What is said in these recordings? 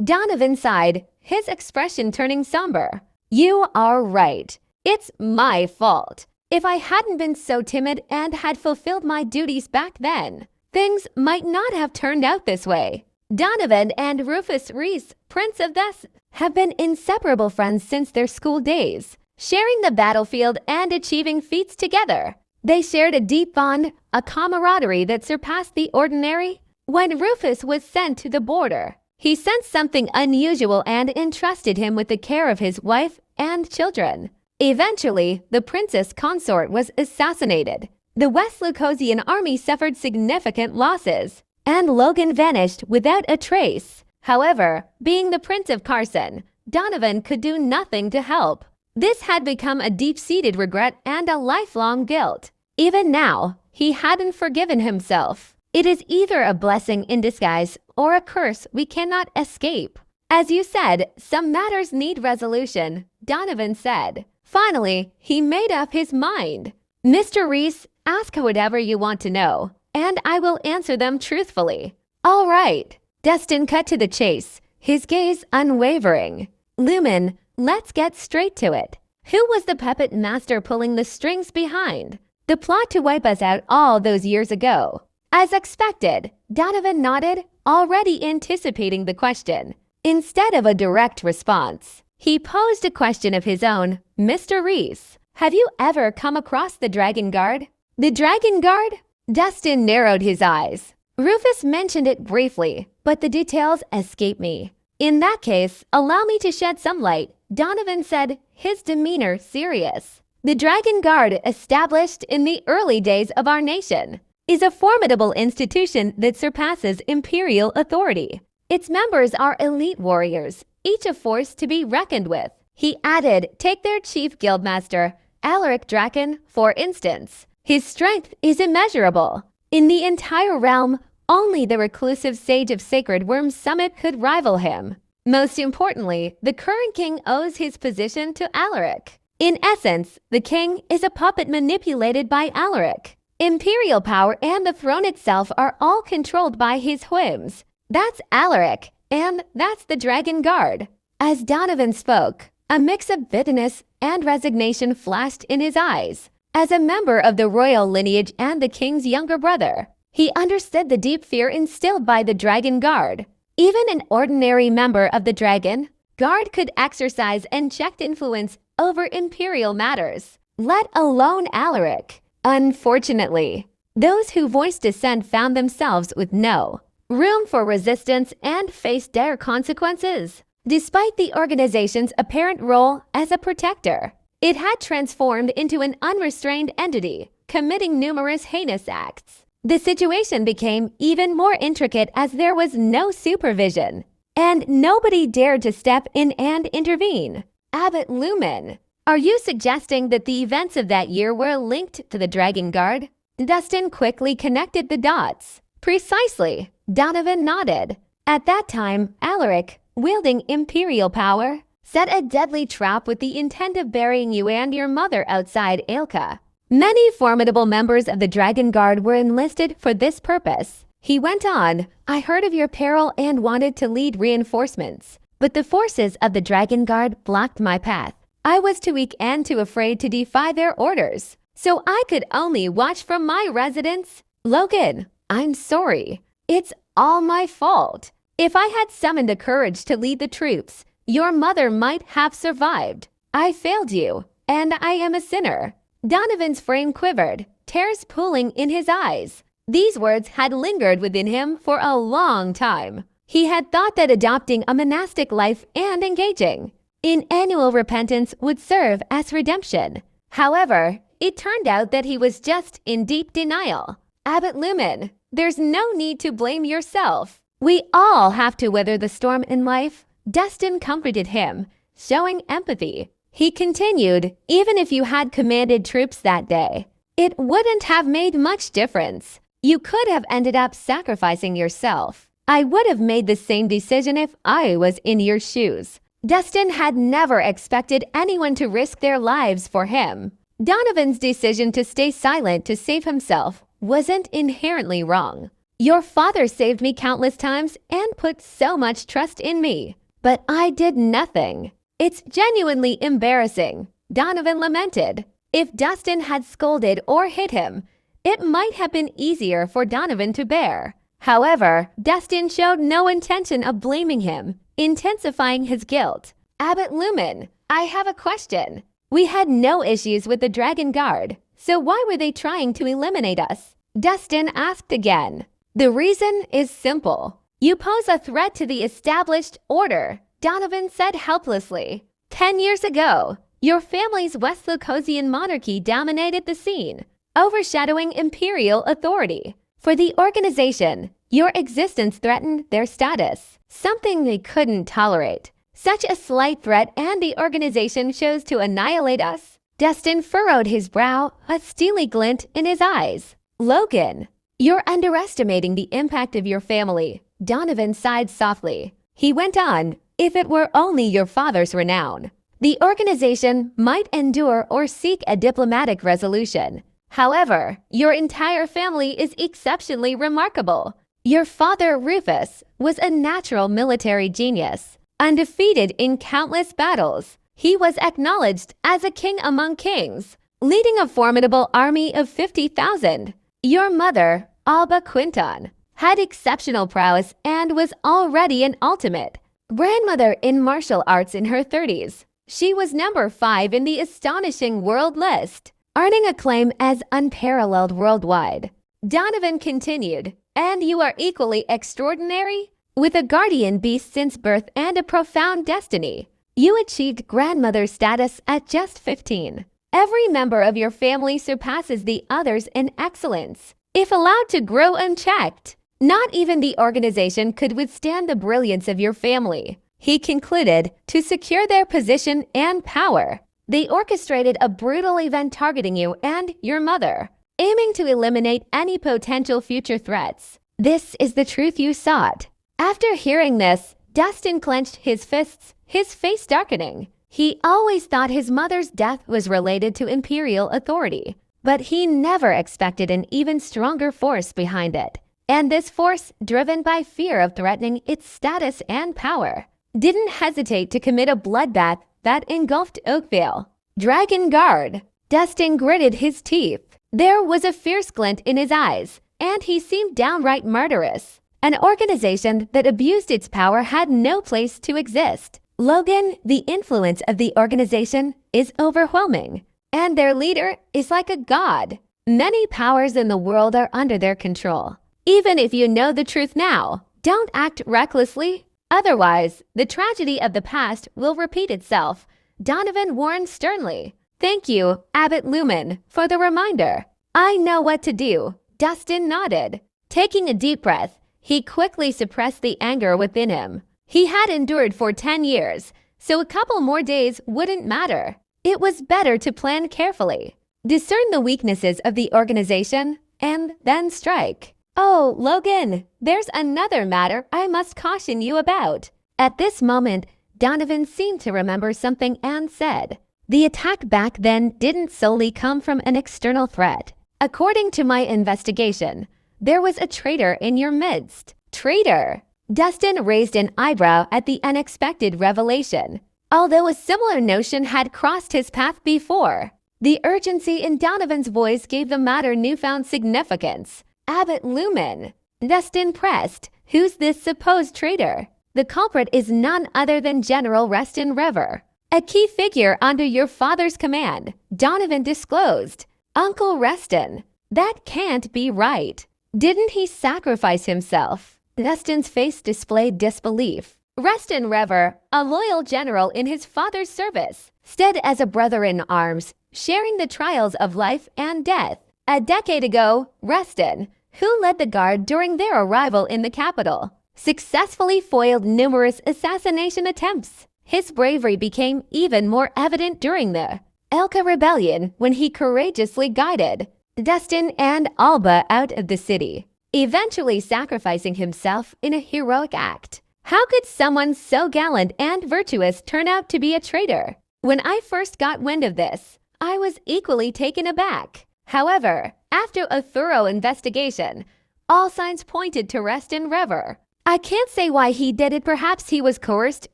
Donovan sighed, his expression turning somber. You are right. It's my fault. If I hadn't been so timid and had fulfilled my duties back then, things might not have turned out this way. Donovan and Rufus Reese, Prince of Thess, have been inseparable friends since their school days, sharing the battlefield and achieving feats together. They shared a deep bond, a camaraderie that surpassed the ordinary. When Rufus was sent to the border, he sensed something unusual and entrusted him with the care of his wife and children. Eventually, the princess consort was assassinated. The West Lucosian army suffered significant losses, and Logan vanished without a trace. However, being the Prince of Carson, Donovan could do nothing to help. This had become a deep-seated regret and a lifelong guilt. Even now, he hadn't forgiven himself. It is either a blessing in disguise or a curse we cannot escape. As you said, some matters need resolution, Donovan said. Finally, he made up his mind. Mr. Reese, ask whatever you want to know, and I will answer them truthfully. All right. Dustin cut to the chase, his gaze unwavering. Lumen, let's get straight to it. Who was the puppet master pulling the strings behind the plot to wipe us out all those years ago? As expected, Donovan nodded, already anticipating the question. Instead of a direct response, he posed a question of his own. Mr. Reese, have you ever come across the Dragon Guard? The Dragon Guard? Dustin narrowed his eyes. Rufus mentioned it briefly, but the details escape me. In that case, allow me to shed some light, Donovan said, his demeanor serious. The Dragon Guard, established in the early days of our nation, is a formidable institution that surpasses imperial authority. Its members are elite warriors, each a force to be reckoned with. He added, take their chief guildmaster, Alaric Draken, for instance. His strength is immeasurable. In the entire realm, only the reclusive sage of Sacred Worm Summit could rival him. Most importantly, the current king owes his position to Alaric. In essence, the king is a puppet manipulated by Alaric. Imperial power and the throne itself are all controlled by his whims. That's Alaric, and that's the Dragon Guard. As Donovan spoke, a mix of bitterness and resignation flashed in his eyes. As a member of the royal lineage and the king's younger brother, he understood the deep fear instilled by the Dragon Guard. Even an ordinary member of the Dragon Guard could exercise unchecked influence over imperial matters, let alone Alaric. Unfortunately, those who voiced dissent found themselves with no room for resistance and faced dire consequences. Despite the organization's apparent role as a protector, it had transformed into an unrestrained entity, committing numerous heinous acts. The situation became even more intricate as there was no supervision, and nobody dared to step in and intervene. Abbot Lumen, are you suggesting that the events of that year were linked to the Dragon Guard? Dustin quickly connected the dots. Precisely, Donovan nodded. At that time, Alaric, wielding imperial power, set a deadly trap with the intent of burying you and your mother outside Ailka. Many formidable members of the Dragon Guard were enlisted for this purpose. He went on, I heard of your peril and wanted to lead reinforcements, but the forces of the Dragon Guard blocked my path. I was too weak and too afraid to defy their orders, so I could only watch from my residence. Logan, I'm sorry. It's all my fault. If I had summoned the courage to lead the troops, your mother might have survived. I failed you, and I am a sinner. Donovan's frame quivered, tears pooling in his eyes. These words had lingered within him for a long time. He had thought that adopting a monastic life and engaging in annual repentance would serve as redemption. However, it turned out that he was just in deep denial. Abbot Lumen, there's no need to blame yourself. We all have to weather the storm in life. Dustin comforted him, showing empathy. He continued, even if you had commanded troops that day, it wouldn't have made much difference. You could have ended up sacrificing yourself. I would have made the same decision if I was in your shoes. Dustin had never expected anyone to risk their lives for him. Donovan's decision to stay silent to save himself wasn't inherently wrong. Your father saved me countless times and put so much trust in me, but I did nothing. It's genuinely embarrassing, Donovan lamented. If Dustin had scolded or hit him, it might have been easier for Donovan to bear. However, Dustin showed no intention of blaming him, intensifying his guilt. Abbot Lumen, I have a question. We had no issues with the Dragon Guard, so why were they trying to eliminate us? Dustin asked again. The reason is simple. You pose a threat to the established order, Donovan said helplessly. 10 years ago, your family's West-Lukosian monarchy dominated the scene, overshadowing imperial authority. For the organization, your existence threatened their status, something they couldn't tolerate. Such a slight threat and the organization chose to annihilate us? Dustin furrowed his brow, a steely glint in his eyes. Logan, you're underestimating the impact of your family. Donovan sighed softly. He went on, if it were only your father's renown, the organization might endure or seek a diplomatic resolution. However, your entire family is exceptionally remarkable. Your father, Rufus, was a natural military genius. Undefeated in countless battles, he was acknowledged as a king among kings, leading a formidable army of 50,000. Your mother, Alba Quinton, had exceptional prowess and was already an ultimate grandmother in martial arts in her 30s. She was number 5 in the astonishing world list, earning acclaim as unparalleled worldwide. Donovan continued, and you are equally extraordinary? With a guardian beast since birth and a profound destiny, you achieved grandmother status at just 15. Every member of your family surpasses the others in excellence. If allowed to grow unchecked, not even the organization could withstand the brilliance of your family. He concluded, to secure their position and power, they orchestrated a brutal event targeting you and your mother, aiming to eliminate any potential future threats. This is the truth you sought. After hearing this, Dustin clenched his fists, his face darkening. He always thought his mother's death was related to imperial authority, but he never expected an even stronger force behind it. And this force, driven by fear of threatening its status and power, didn't hesitate to commit a bloodbath that engulfed Oakvale. Dragon Guard. Dustin gritted his teeth. There was a fierce glint in his eyes, and he seemed downright murderous. An organization that abused its power had no place to exist. Logan, the influence of the organization is overwhelming, and their leader is like a god. Many powers in the world are under their control. Even if you know the truth now, don't act recklessly. Otherwise, the tragedy of the past will repeat itself, Donovan warned sternly. Thank you, Abbot Lumen, for the reminder. I know what to do. Dustin nodded. Taking a deep breath, he quickly suppressed the anger within him. He had endured for 10 years, so a couple more days wouldn't matter. It was better to plan carefully, discern the weaknesses of the organization, and then strike. Oh, Logan, there's another matter I must caution you about. At this moment, Donovan seemed to remember something and said, the attack back then didn't solely come from an external threat. According to my investigation, there was a traitor in your midst. Traitor? Dustin raised an eyebrow at the unexpected revelation, although a similar notion had crossed his path before. The urgency in Donovan's voice gave the matter newfound significance. Abbot Lumen. Dustin pressed, who's this supposed traitor? The culprit is none other than General Reston River, a key figure under your father's command, Donovan disclosed. Uncle Reston. That can't be right. Didn't he sacrifice himself? Dustin's face displayed disbelief. Reston River, a loyal general in his father's service, stood as a brother in arms, sharing the trials of life and death. A decade ago, Reston, who led the guard during their arrival in the capital, successfully foiled numerous assassination attempts. His bravery became even more evident during the Elka Rebellion when he courageously guided Dustin and Alba out of the city, eventually sacrificing himself in a heroic act. How could someone so gallant and virtuous turn out to be a traitor? When I first got wind of this, I was equally taken aback. However, after a thorough investigation, All signs pointed to Reston River. I can't say why he did it. Perhaps he was coerced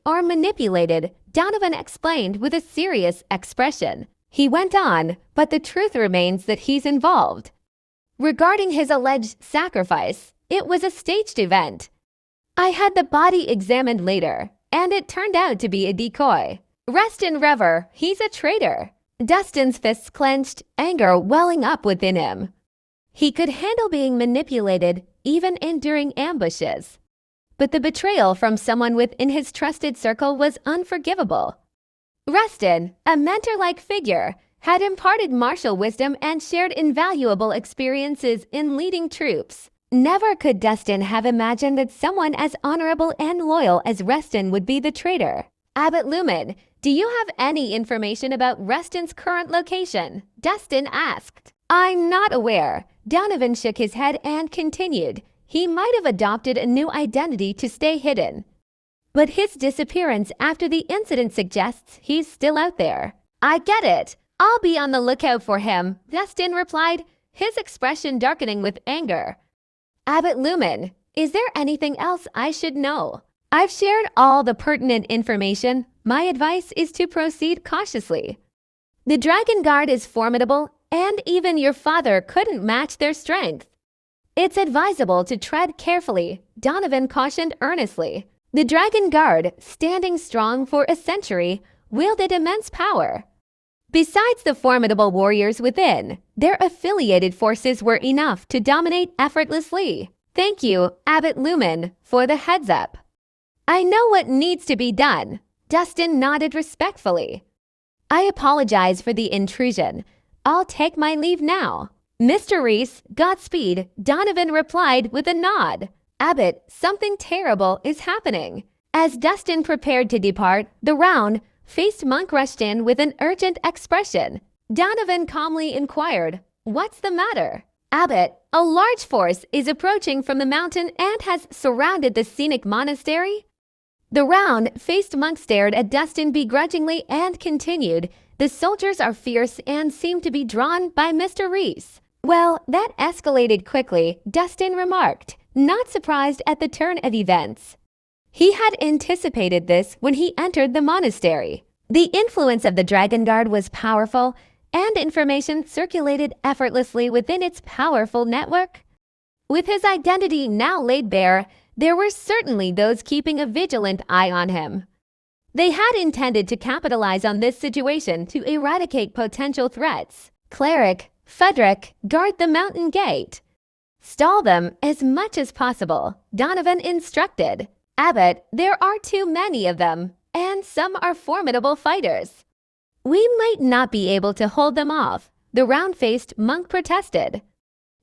or manipulated, Donovan explained with a serious expression. He went on, but the truth remains that he's involved. Regarding his alleged sacrifice, it was a staged event. I had the body examined later, and it turned out to be a decoy. Reston River, he's a traitor. Dustin's fists clenched, anger welling up within him. He could handle being manipulated, even enduring ambushes. But the betrayal from someone within his trusted circle was unforgivable. Reston, a mentor-like figure, had imparted martial wisdom and shared invaluable experiences in leading troops. Never could Dustin have imagined that someone as honorable and loyal as Reston would be the traitor. Abbott Lumen, do you have any information about Reston's current location? Dustin asked. I'm not aware. Donovan shook his head and continued. He might have adopted a new identity to stay hidden. But his disappearance after the incident suggests he's still out there. I get it. I'll be on the lookout for him, Dustin replied, his expression darkening with anger. Abbott Lumen, is there anything else I should know? I've shared all the pertinent information. My advice is to proceed cautiously. The Dragon Guard is formidable, and even your father couldn't match their strength. It's advisable to tread carefully, Donovan cautioned earnestly. The Dragon Guard, standing strong for a century, wielded immense power. Besides the formidable warriors within, their affiliated forces were enough to dominate effortlessly. Thank you, Abbott Lumen, for the heads up. I know what needs to be done. Dustin nodded respectfully. I apologize for the intrusion. I'll take my leave now. Mr. Reese, Godspeed, Donovan replied with a nod. Abbott, something terrible is happening. As Dustin prepared to depart, the round-faced monk rushed in with an urgent expression. Donovan calmly inquired, "What's the matter?" Abbott, a large force is approaching from the mountain and has surrounded the scenic monastery. The round-faced monk stared at Dustin begrudgingly and continued, "The soldiers are fierce and seem to be drawn by Mr. Reese." Well, that escalated quickly, Dustin remarked, not surprised at the turn of events. He had anticipated this when he entered the monastery. The influence of the Dragon Guard was powerful, and information circulated effortlessly within its powerful network. With his identity now laid bare, there were certainly those keeping a vigilant eye on him. They had intended to capitalize on this situation to eradicate potential threats. Cleric, Frederick, guard the mountain gate. Stall them as much as possible, Donovan instructed. Abbott, there are too many of them, and some are formidable fighters. We might not be able to hold them off, the round-faced monk protested.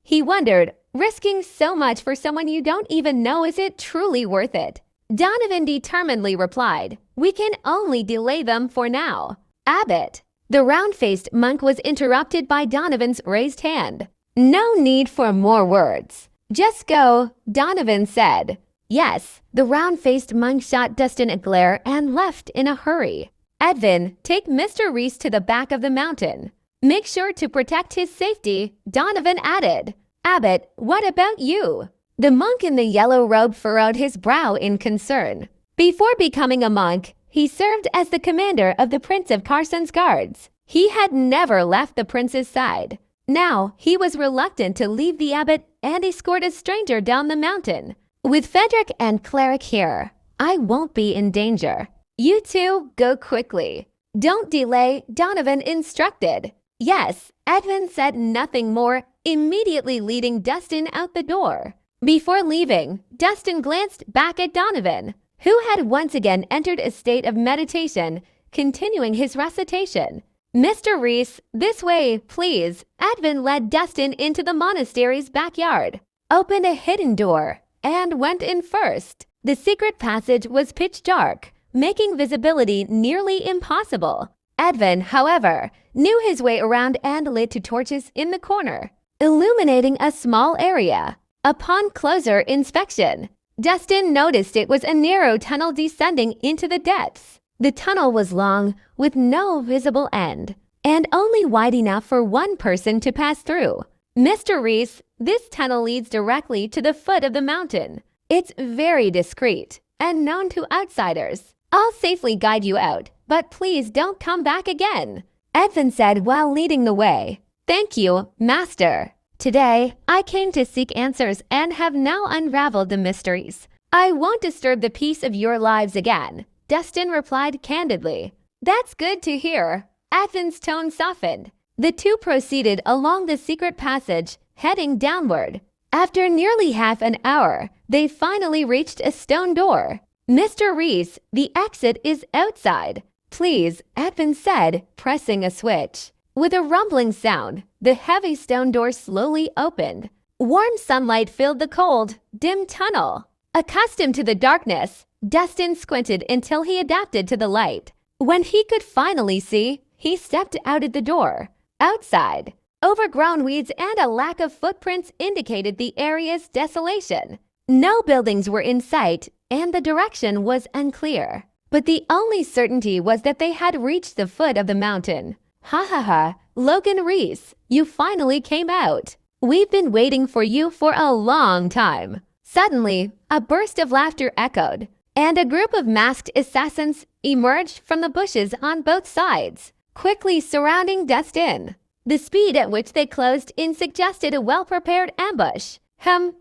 He wondered, risking so much for someone you don't even know, is it truly worth it? Donovan determinedly replied, we can only delay them for now. Abbott. The round-faced monk was interrupted by Donovan's raised hand. No need for more words. Just go, Donovan said. Yes, the round-faced monk shot Dustin a glare and left in a hurry. Edvin, take Mr. Reese to the back of the mountain. Make sure to protect his safety, Donovan added. Abbott, what about you? The monk in the yellow robe furrowed his brow in concern. Before becoming a monk, he served as the commander of the Prince of Carson's guards. He had never left the prince's side. Now, he was reluctant to leave the abbot and escort a stranger down the mountain. With Frederick and Cleric here, I won't be in danger. You two go quickly. Don't delay, Donovan instructed. Yes, Edvin said nothing more, immediately leading Dustin out the door. Before leaving, Dustin glanced back at Donovan, who had once again entered a state of meditation, continuing his recitation. Mr. Reese, this way, please. Edvin led Dustin into the monastery's backyard, opened a hidden door, and went in first. The secret passage was pitch dark, making visibility nearly impossible. Edvin, however, knew his way around and lit two torches in the corner, illuminating a small area. Upon closer inspection, Dustin noticed it was a narrow tunnel descending into the depths. The tunnel was long, with no visible end, and only wide enough for one person to pass through. Mr. Reese, this tunnel leads directly to the foot of the mountain. It's very discreet and known to outsiders. I'll safely guide you out, but please don't come back again, Edvin said while leading the way. Thank you, Master. Today, I came to seek answers and have now unraveled the mysteries. I won't disturb the peace of your lives again, Destin replied candidly. That's good to hear. Edvin's tone softened. The two proceeded along the secret passage, heading downward. After nearly half an hour, they finally reached a stone door. Mr. Reese, the exit is outside. Please, Edvin said, pressing a switch. With a rumbling sound, the heavy stone door slowly opened. Warm sunlight filled the cold, dim tunnel. Accustomed to the darkness, Destin squinted until he adapted to the light. When he could finally see, he stepped out of the door. Outside, overgrown weeds and a lack of footprints indicated the area's desolation. No buildings were in sight, and the direction was unclear. But the only certainty was that they had reached the foot of the mountain. Ha ha ha, Logan Reese, you finally came out. We've been waiting for you for a long time. Suddenly, a burst of laughter echoed, and a group of masked assassins emerged from the bushes on both sides, quickly surrounding Destin. The speed at which they closed in suggested a well-prepared ambush.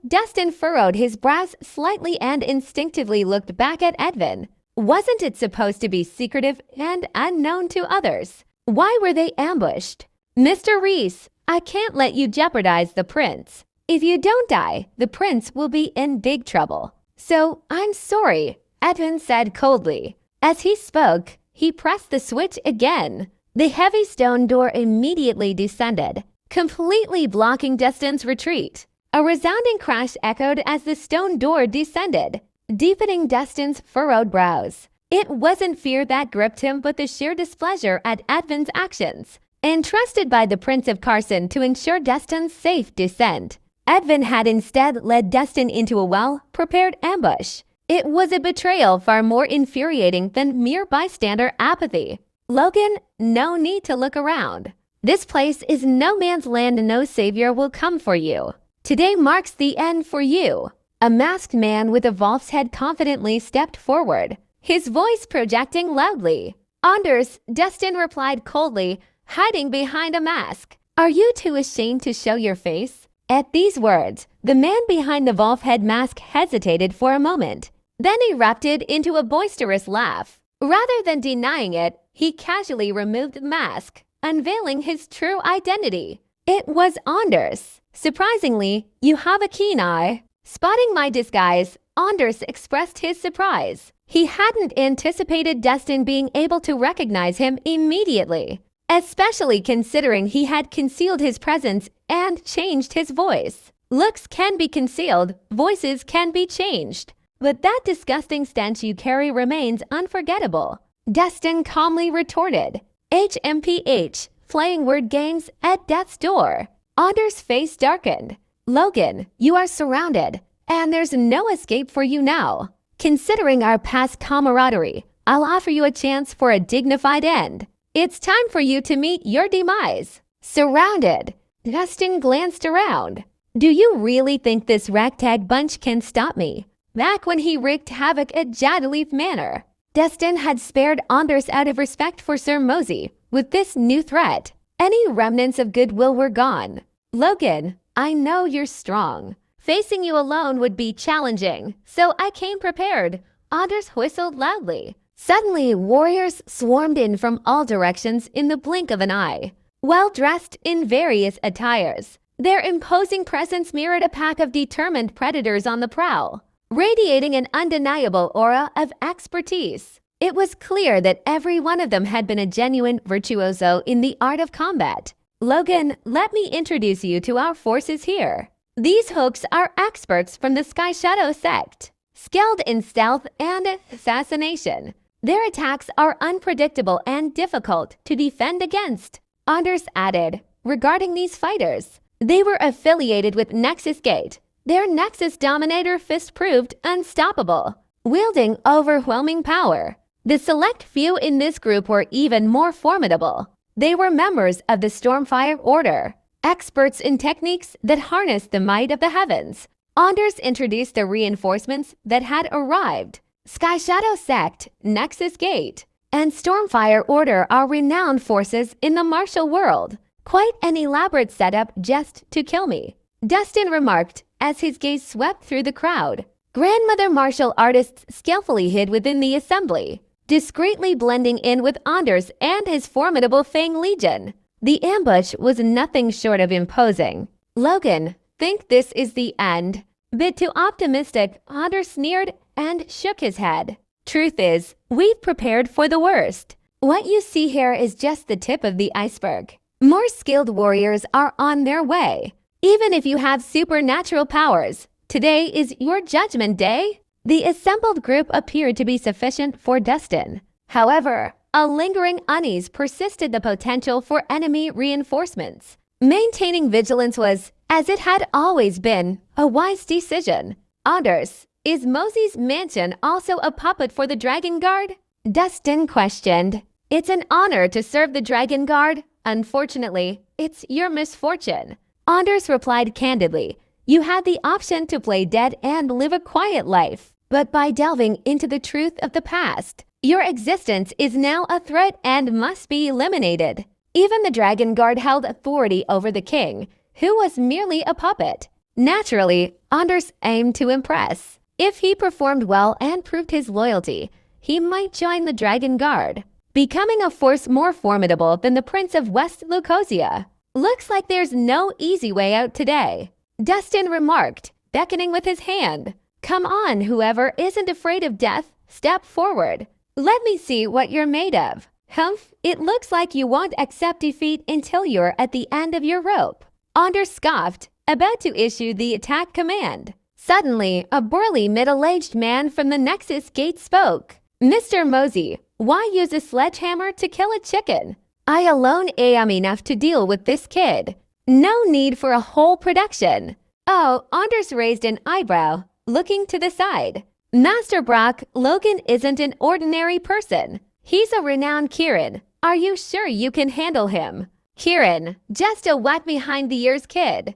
Destin furrowed his brows slightly and instinctively looked back at Edvin. Wasn't it supposed to be secretive and unknown to others? Why were they ambushed? Mr. Reese, I can't let you jeopardize the prince. If you don't die, the prince will be in big trouble. So, I'm sorry, Edvin said coldly. As he spoke, he pressed the switch again. The heavy stone door immediately descended, completely blocking Destin's retreat. A resounding crash echoed as the stone door descended, deepening Destin's furrowed brows. It wasn't fear that gripped him, but the sheer displeasure at Edvin's actions. Entrusted by the Prince of Carson to ensure Destin's safe descent, Edvin had instead led Destin into a well-prepared ambush. It was a betrayal far more infuriating than mere bystander apathy. Logan, no need to look around. This place is no man's land and no savior will come for you. Today marks the end for you. A masked man with a Wolf's head confidently stepped forward, his voice projecting loudly. Anders, Destin replied coldly, hiding behind a mask. Are you too ashamed to show your face? At these words, the man behind the Wolf head mask hesitated for a moment, then erupted into a boisterous laugh. Rather than denying it, he casually removed the mask, unveiling his true identity. It was Anders. Surprisingly, you have a keen eye. Spotting my disguise, Anders expressed his surprise. He hadn't anticipated Destin being able to recognize him immediately, especially considering he had concealed his presence and changed his voice. Looks can be concealed, voices can be changed, but that disgusting stench you carry remains unforgettable, Destin calmly retorted. HMPH, playing word games at death's door. Anders' face darkened. Logan, you are surrounded, and there's no escape for you now. Considering our past camaraderie, I'll offer you a chance for a dignified end. It's time for you to meet your demise. Surrounded, Destin glanced around. Do you really think this ragtag bunch can stop me? Back when he wreaked havoc at Jadaleaf Manor, Destin had spared Anders out of respect for Sir Mosey. With this new threat, any remnants of goodwill were gone. Logan, I know you're strong. Facing you alone would be challenging, so I came prepared. Anders whistled loudly. Suddenly, warriors swarmed in from all directions in the blink of an eye, well dressed in various attires. Their imposing presence mirrored a pack of determined predators on the prowl, radiating an undeniable aura of expertise. It was clear that every one of them had been a genuine virtuoso in the art of combat. Logan, let me introduce you to our forces here. These hooks are experts from the Sky Shadow sect, skilled in stealth and assassination. Their attacks are unpredictable and difficult to defend against. Anders added, regarding these fighters, they were affiliated with Nexus Gate. Their Nexus Dominator fist proved unstoppable, wielding overwhelming power. The select few in this group were even more formidable. They were members of the Stormfire Order. experts in techniques that harness the might of the heavens. Anders introduced the reinforcements that had arrived. Sky Shadow Sect, Nexus Gate, and Stormfire Order are renowned forces in the martial world. Quite an elaborate setup just to kill me, Dustin remarked as his gaze swept through the crowd. Grandmother martial artists skillfully hid within the assembly, discreetly blending in with Anders and his formidable Fang Legion. The ambush was nothing short of imposing. Logan, think this is the end? Bit too optimistic, Anders sneered and shook his head. Truth is, we've prepared for the worst. What you see here is just the tip of the iceberg. More skilled warriors are on their way. Even if you have supernatural powers, today is your judgment day. The assembled group appeared to be sufficient for Dustin. However, a lingering unease persisted the potential for enemy reinforcements. Maintaining vigilance was, as it had always been, a wise decision. Anders, is Mosey's mansion also a puppet for the Dragon Guard? Dustin questioned. It's an honor to serve the Dragon Guard. Unfortunately, it's your misfortune. Anders replied candidly. You had the option to play dead and live a quiet life. But by delving into the truth of the past, your existence is now a threat and must be eliminated. Even the Dragon Guard held authority over the king, who was merely a puppet. Naturally, Anders aimed to impress. If he performed well and proved his loyalty, he might join the Dragon Guard, becoming a force more formidable than the Prince of West Lucosia. Looks like there's no easy way out today, Dustin remarked, beckoning with his hand. Come on, whoever isn't afraid of death, step forward. Let me see what you're made of. Humph, it looks like you won't accept defeat until you're at the end of your rope. Anders scoffed, about to issue the attack command. Suddenly, a burly middle-aged man from the Nexus Gate spoke. Mr. Mosey, why use a sledgehammer to kill a chicken? I alone am enough to deal with this kid. No need for a whole production. Oh, Anders raised an eyebrow, looking to the side. Master Brock, Logan isn't an ordinary person. He's a renowned Kirin. Are you sure you can handle him? Kirin, just a wet behind the ears kid.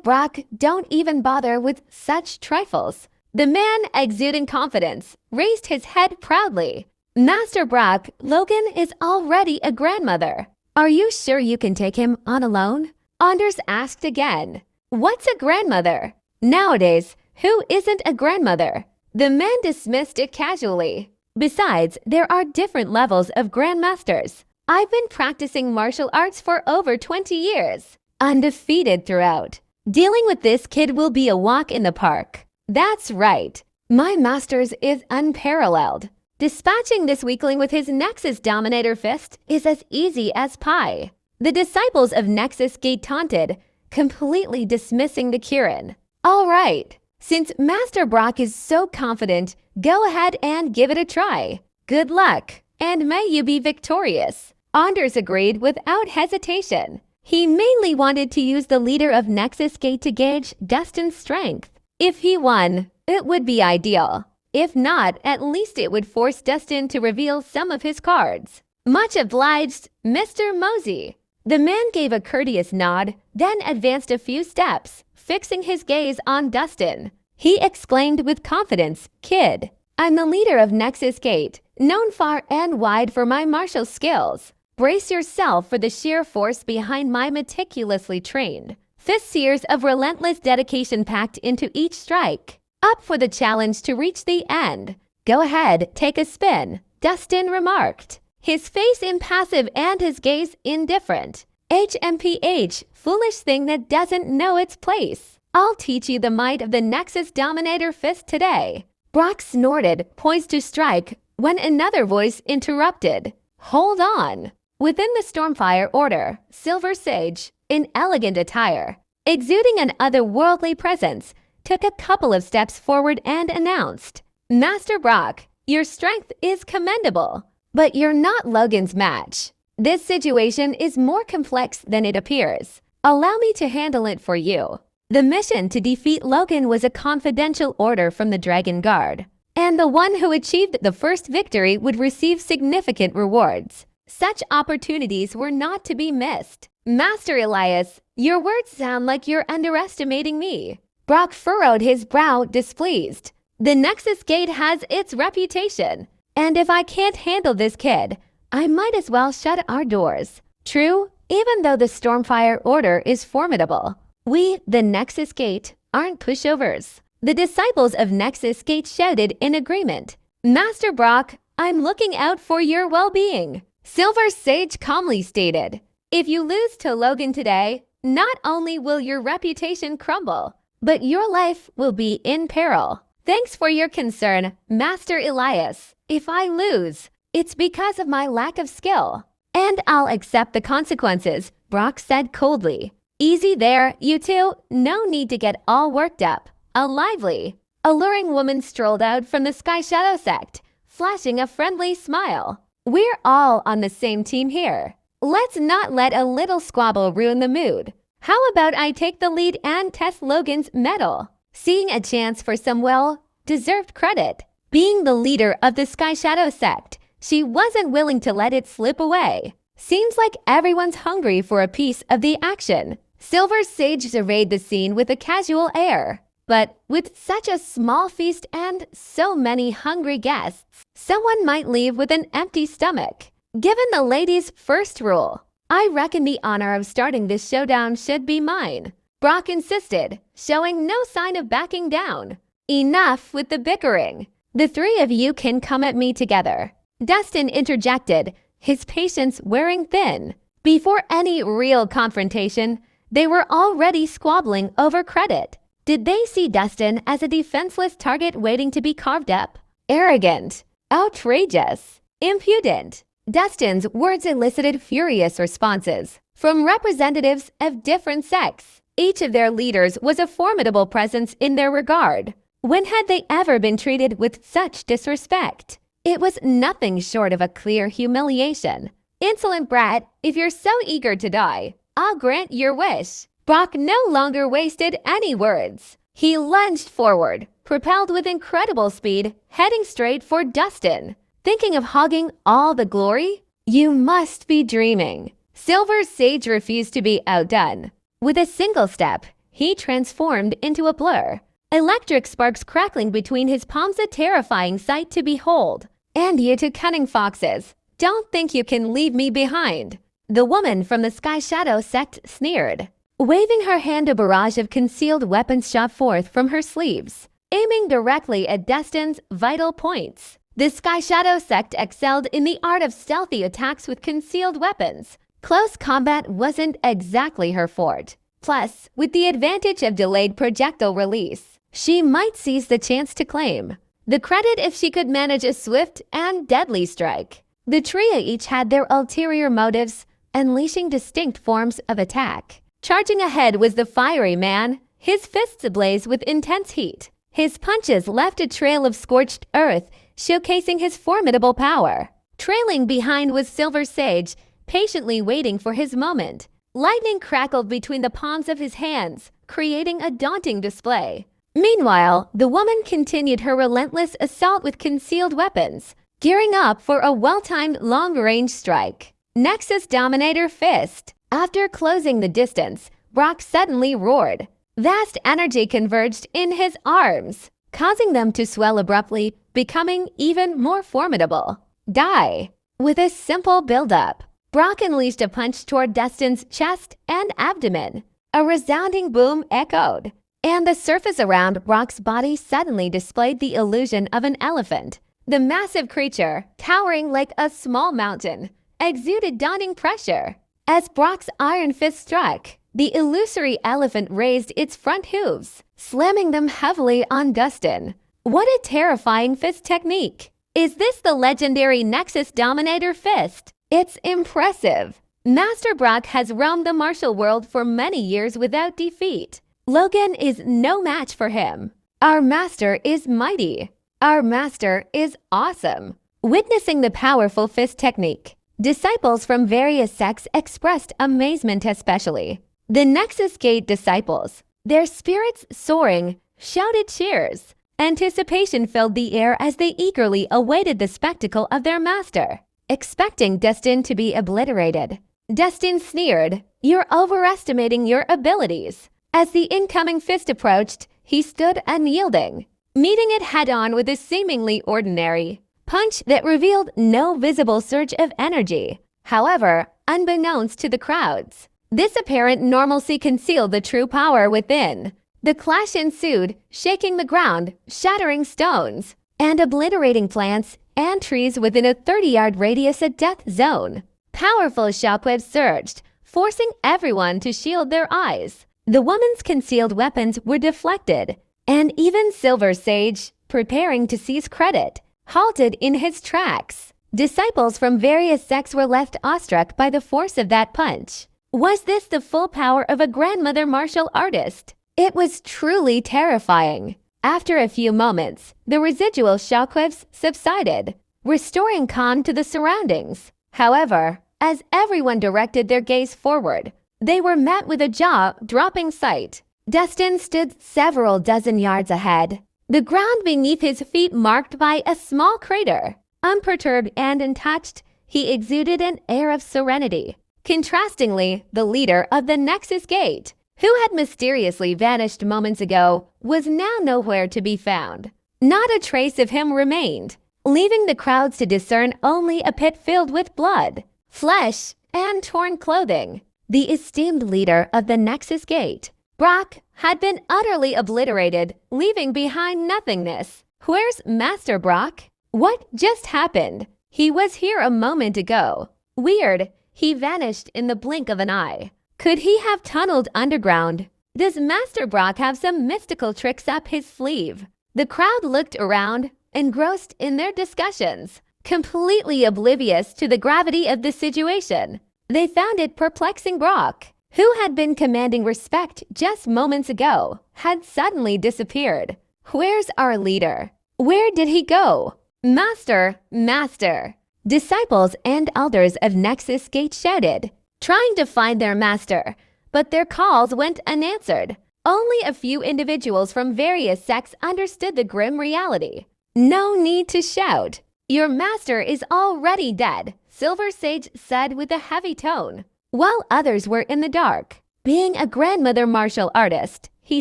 Brock, don't even bother with such trifles. The man, exuding confidence, raised his head proudly. Master Brock, Logan is already a grandmother. Are you sure you can take him on alone? Anders asked again. What's a grandmother? Nowadays, who isn't a grandmother? The man dismissed it casually. Besides, there are different levels of grandmasters. I've been practicing martial arts for over 20 years. Undefeated throughout. Dealing with this kid will be a walk in the park. That's right. My master's is unparalleled. Dispatching this weakling with his Nexus Dominator fist is as easy as pie. The disciples of Nexus Gate taunted, completely dismissing the Kirin. All right, since Master Brock is so confident, go ahead and give it a try. Good luck, and may you be victorious. Anders agreed without hesitation. He mainly wanted to use the leader of Nexus Gate to gauge Dustin's strength. If he won, it would be ideal. If not, at least it would force Dustin to reveal some of his cards. Much obliged, Mr. Mosey. The man gave a courteous nod, then advanced a few steps, fixing his gaze on Dustin. He exclaimed with confidence, Kid, I'm the leader of Nexus Gate, known far and wide for my martial skills. Brace yourself for the sheer force behind my meticulously trained. 5 years of relentless dedication packed into each strike. Up for the challenge to reach the end. Go ahead, take a spin, Dustin remarked. His face impassive and his gaze indifferent. HMPH, foolish thing that doesn't know its place. I'll teach you the might of the Nexus Dominator fist today. Brock snorted, poised to strike, when another voice interrupted. Hold on. Within the Stormfire Order, Silver Sage, in elegant attire, exuding an otherworldly presence, took a couple of steps forward and announced, Master Brock, your strength is commendable, but you're not Logan's match. This situation is more complex than it appears. Allow me to handle it for you. The mission to defeat Logan was a confidential order from the Dragon Guard, and the one who achieved the first victory would receive significant rewards. Such opportunities were not to be missed. Master Elias, Your words sound like you're underestimating me. Brock furrowed his brow, displeased. The Nexus Gate has its reputation, and if I can't handle this kid, I might as well shut our doors. True, even though the Stormfire Order is formidable, we, the Nexus Gate, aren't pushovers. The disciples of Nexus Gate shouted in agreement. Master Brock, I'm looking out for your well-being. Silver Sage calmly stated. If you lose to Logan today, not only will your reputation crumble, but your life will be in peril. Thanks for your concern, Master Elias. If I lose, it's because of my lack of skill. And I'll accept the consequences, Brock said coldly. Easy there, you two. No need to get all worked up. A lively, alluring woman strolled out from the Sky Shadow sect, flashing a friendly smile. We're all on the same team here. Let's not let a little squabble ruin the mood. How about I take the lead and test Logan's mettle? Seeing a chance for some well-deserved credit. Being the leader of the Sky Shadow sect, she wasn't willing to let it slip away. Seems like everyone's hungry for a piece of the action. Silver Sage surveyed the scene with a casual air. But with such a small feast and so many hungry guests, someone might leave with an empty stomach. Given the lady's first rule, I reckon the honor of starting this showdown should be mine. Brock insisted, showing no sign of backing down. Enough with the bickering. The three of you can come at me together. Dustin interjected, his patience wearing thin. Before any real confrontation, they were already squabbling over credit. Did they see Dustin as a defenseless target waiting to be carved up? Arrogant, outrageous, impudent. Dustin's words elicited furious responses from representatives of different sects. Each of their leaders was a formidable presence in their regard. When had they ever been treated with such disrespect? It was nothing short of a clear humiliation. Insolent brat, if you're so eager to die, I'll grant your wish. Brock no longer wasted any words. He lunged forward, propelled with incredible speed, heading straight for Dustin. Thinking of hogging all the glory? You must be dreaming. Silver Sage refused to be outdone. With a single step, he transformed into a blur. Electric sparks crackling between his palms, a terrifying sight to behold. And you two cunning foxes, don't think you can leave me behind. The woman from the Sky Shadow sect sneered. Waving her hand, a barrage of concealed weapons shot forth from her sleeves, aiming directly at Dustin's vital points. The Sky Shadow sect excelled in the art of stealthy attacks with concealed weapons. Close combat wasn't exactly her forte. Plus, with the advantage of delayed projectile release, she might seize the chance to claim the credit if she could manage a swift and deadly strike. The trio each had their ulterior motives, unleashing distinct forms of attack. Charging ahead was the fiery man, his fists ablaze with intense heat. His punches left a trail of scorched earth, showcasing his formidable power. Trailing behind was Silver Sage, patiently waiting for his moment. Lightning crackled between the palms of his hands, creating a daunting display. Meanwhile, the woman continued her relentless assault with concealed weapons, gearing up for a well-timed long-range strike. Nexus Dominator Fist. After closing the distance, Brock suddenly roared. Vast energy converged in his arms, causing them to swell abruptly, becoming even more formidable. Die. With a simple build-up, Brock unleashed a punch toward Dustin's chest and abdomen. A resounding boom echoed, and the surface around Brock's body suddenly displayed the illusion of an elephant. The massive creature, towering like a small mountain, exuded daunting pressure. As Brock's iron fist struck, the illusory elephant raised its front hooves, slamming them heavily on Dustin. What a terrifying fist technique! Is this the legendary Nexus Dominator Fist? It's impressive. Master Brock has roamed the martial world for many years without defeat. Logan is no match for him. Our master is mighty. Our master is awesome. Witnessing the powerful fist technique, disciples from various sects expressed amazement, especially the Nexus Gate disciples. Their spirits soaring, shouted cheers. Anticipation filled the air as they eagerly awaited the spectacle of their master. Expecting Dustin to be obliterated, Destin sneered, "You're overestimating your abilities." As the incoming fist approached, he stood unyielding, meeting it head-on with a seemingly ordinary punch that revealed no visible surge of energy. However, unbeknownst to the crowds, this apparent normalcy concealed the true power within. The clash ensued, shaking the ground, shattering stones, and obliterating plants and trees within a 30-yard radius of death zone. Powerful shockwaves surged, forcing everyone to shield their eyes. The woman's concealed weapons were deflected, and even Silver Sage, preparing to seize credit, halted in his tracks. Disciples from various sects were left awestruck by the force of that punch. Was this the full power of a grandmother martial artist? It was truly terrifying. After a few moments, the residual shockwaves subsided, restoring calm to the surroundings. However, as everyone directed their gaze forward, they were met with a jaw-dropping sight. Destin stood several dozen yards ahead, the ground beneath his feet marked by a small crater. Unperturbed and untouched, he exuded an air of serenity. Contrastingly, the leader of the Nexus Gate, who had mysteriously vanished moments ago, was now nowhere to be found. Not a trace of him remained, leaving the crowds to discern only a pit filled with blood, flesh, and torn clothing. The esteemed leader of the Nexus Gate, Brock, had been utterly obliterated, leaving behind nothingness. Where's Master Brock? What just happened? He was here a moment ago. Weird, he vanished in the blink of an eye. Could he have tunneled underground? Does Master Brock have some mystical tricks up his sleeve? The crowd looked around, engrossed in their discussions, completely oblivious to the gravity of the situation. They found it perplexing Brock, who had been commanding respect just moments ago, had suddenly disappeared. Where's our leader? Where did he go? Master, Master! Disciples and elders of Nexus Gate shouted, trying to find their master, but their calls went unanswered. Only a few individuals from various sects understood the grim reality. No need to shout. Your master is already dead, Silver Sage said with a heavy tone. While others were in the dark, being a grandmother martial artist, he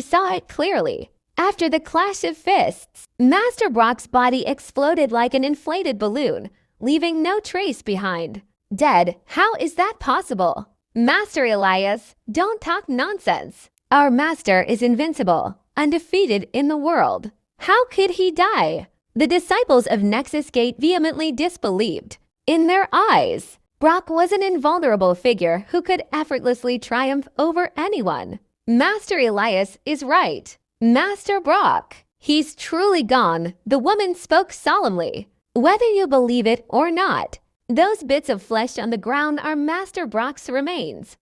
saw it clearly. After the clash of fists, Master Brock's body exploded like an inflated balloon, leaving no trace behind. Dead? How is that possible? Master Elias, don't talk nonsense. Our master is invincible, undefeated in the world. How could he die? The disciples of Nexus Gate vehemently disbelieved. In their eyes, Brock was an invulnerable figure who could effortlessly triumph over anyone. Master Elias is right. Master Brock, he's truly gone, the woman spoke solemnly. Whether you believe it or not, those bits of flesh on the ground are Master Brock's remains.